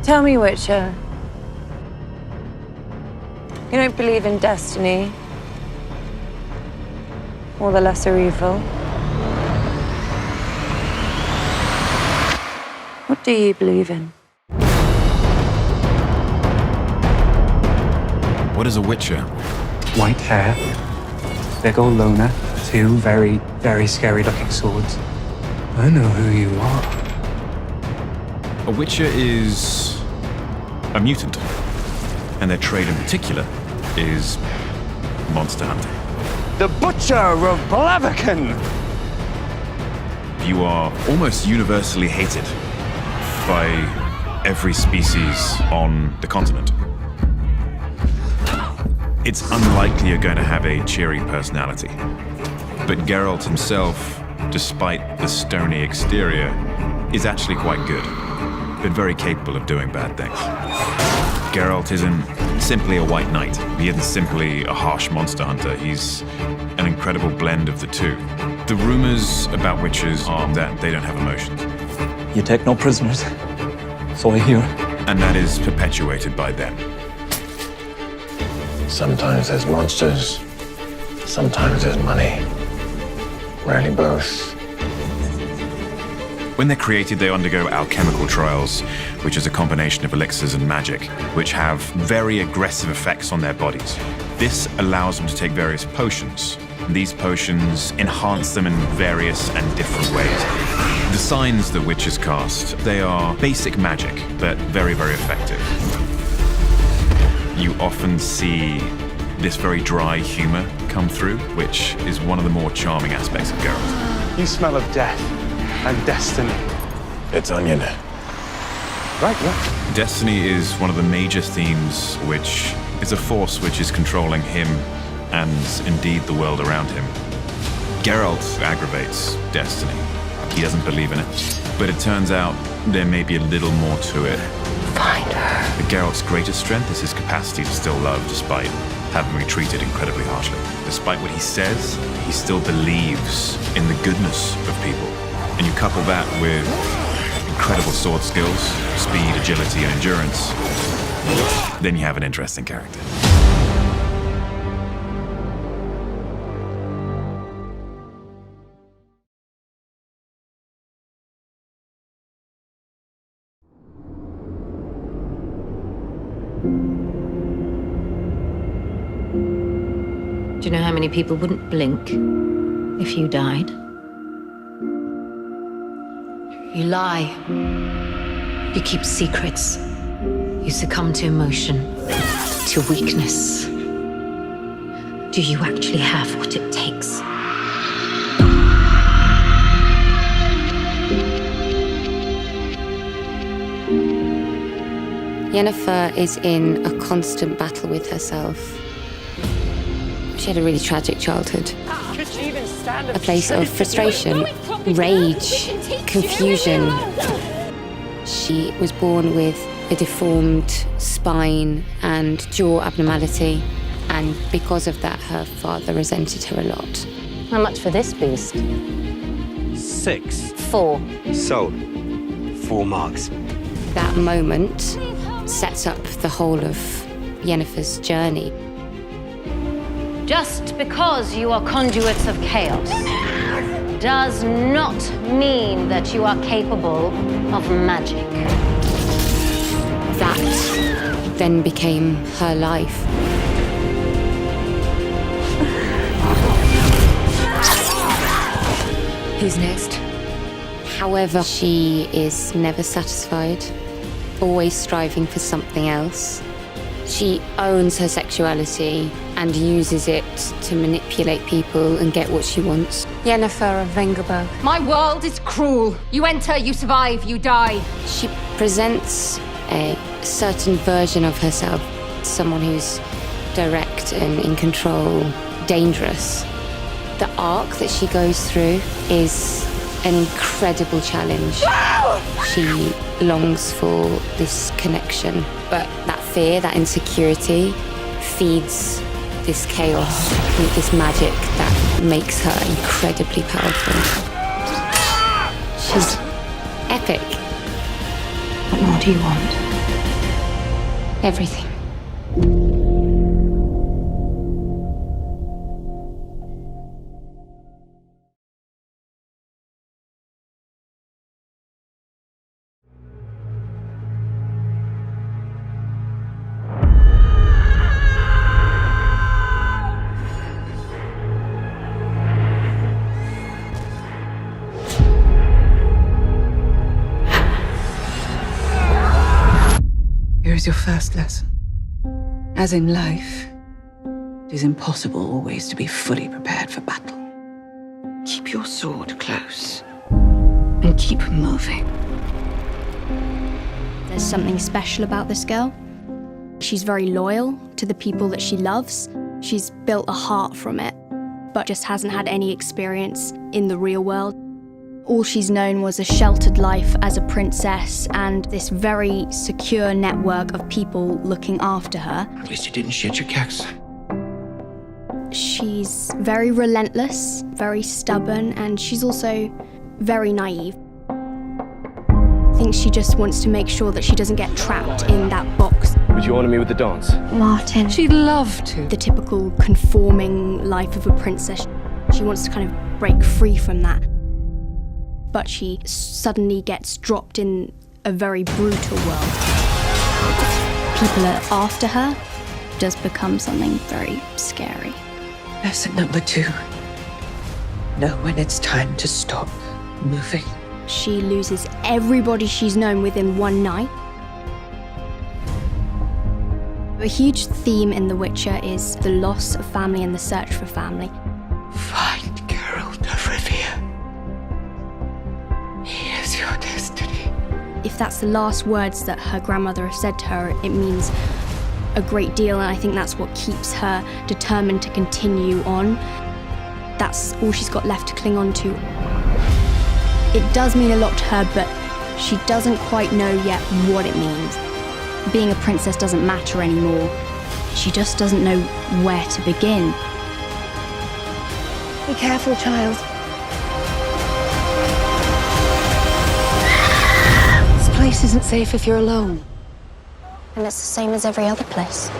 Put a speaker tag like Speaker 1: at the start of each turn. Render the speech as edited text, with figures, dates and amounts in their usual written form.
Speaker 1: Tell me, Witcher. You don't believe in destiny? Or the lesser evil? What do you believe in?
Speaker 2: What is a Witcher?
Speaker 3: White hair, big old loner, two very, very scary-looking swords. I know who you are.
Speaker 2: A Witcher is a mutant, and their trade in particular is monster hunting.
Speaker 4: The Butcher of Blaviken!
Speaker 2: You are almost universally hated by every species on the continent. It's unlikely you're going to have a cheery personality. But Geralt himself, despite the stony exterior, is actually quite good, but very capable of doing bad things. Geralt isn't simply a white knight. He isn't simply a harsh monster hunter. He's an incredible blend of the two. The rumors about witches are that they don't have emotions.
Speaker 3: You take no prisoners. That's all I hear.
Speaker 2: And that is perpetuated by them.
Speaker 5: Sometimes there's monsters, sometimes there's money. Rarely both.
Speaker 2: When they're created, they undergo alchemical trials, which is a combination of elixirs and magic, which have very aggressive effects on their bodies. This allows them to take various potions. These potions enhance them in various and different ways. The signs that witches cast, they are basic magic, but very, very effective. You often see this very dry humor come through, which is one of the more charming aspects of Geralt.
Speaker 4: You smell of death and destiny.
Speaker 5: It's Anya.
Speaker 4: Right, yeah.
Speaker 2: Destiny is one of the major themes, which is a force which is controlling him and indeed the world around him. Geralt aggravates destiny. He doesn't believe in it. But it turns out there may be a little more to it.
Speaker 1: Find her.
Speaker 2: But Geralt's greatest strength is his capacity to still love despite having been treated incredibly harshly. Despite what he says, he still believes in the goodness of people. And you couple that with incredible sword skills, speed, agility, and endurance, then you have an interesting character.
Speaker 6: Do you know how many people wouldn't blink if you died? You lie. You keep secrets. You succumb to emotion, to weakness. Do you actually have what it takes?
Speaker 7: Yennefer is in a constant battle with herself. She had a really tragic childhood. A place of frustration, rage, confusion. She was born with a deformed spine and jaw abnormality, and because of that, her father resented her a lot.
Speaker 6: How much for this beast?
Speaker 4: 6.
Speaker 6: 4.
Speaker 4: Sold. 4 marks.
Speaker 7: That moment sets up the whole of Yennefer's journey.
Speaker 6: Just because you are conduits of chaos does not mean that you are capable of magic.
Speaker 7: That then became her life.
Speaker 6: Who's next?
Speaker 7: However, she is never satisfied, always striving for something else. She owns her sexuality and uses it to manipulate people and get what she wants.
Speaker 1: Yennefer of Vengerberg.
Speaker 8: My world is cruel. You enter, you survive, you die.
Speaker 7: She presents a certain version of herself, someone who's direct and in control, dangerous. The arc that she goes through is an incredible challenge. She longs for this connection, but that fear, that insecurity, feeds this chaos with this magic that makes her incredibly powerful. She's epic.
Speaker 6: What more do you want?
Speaker 7: Everything.
Speaker 9: Here's your first lesson. As in life, it is impossible always to be fully prepared for battle. Keep your sword close and keep moving.
Speaker 10: There's something special about this girl. She's very loyal to the people that she loves. She's built a heart from it, but just hasn't had any experience in the real world. All she's known was a sheltered life as a princess and this very secure network of people looking after her.
Speaker 9: At least you didn't shit your cakes.
Speaker 10: She's very relentless, very stubborn, and she's also very naive. I think she just wants to make sure that she doesn't get trapped in that box.
Speaker 4: Would you honor me with the dance?
Speaker 10: Martin.
Speaker 9: She'd love to.
Speaker 10: The typical conforming life of a princess. She wants to kind of break free from that. But she suddenly gets dropped in a very brutal world. People are after her. It does become something very scary.
Speaker 9: Lesson number 2. Know when it's time to stop moving.
Speaker 10: She loses everybody she's known within one night. A huge theme in The Witcher is the loss of family and the search for family.
Speaker 9: Find Geralt of Rivia. He is your destiny.
Speaker 10: If that's the last words that her grandmother has said to her, it means a great deal, and I think that's what keeps her determined to continue on. That's all she's got left to cling on to. It does mean a lot to her, but she doesn't quite know yet what it means. Being a princess doesn't matter anymore. She just doesn't know where to begin.
Speaker 1: Be careful, child. This place isn't safe if you're alone.
Speaker 10: And it's the same as every other place.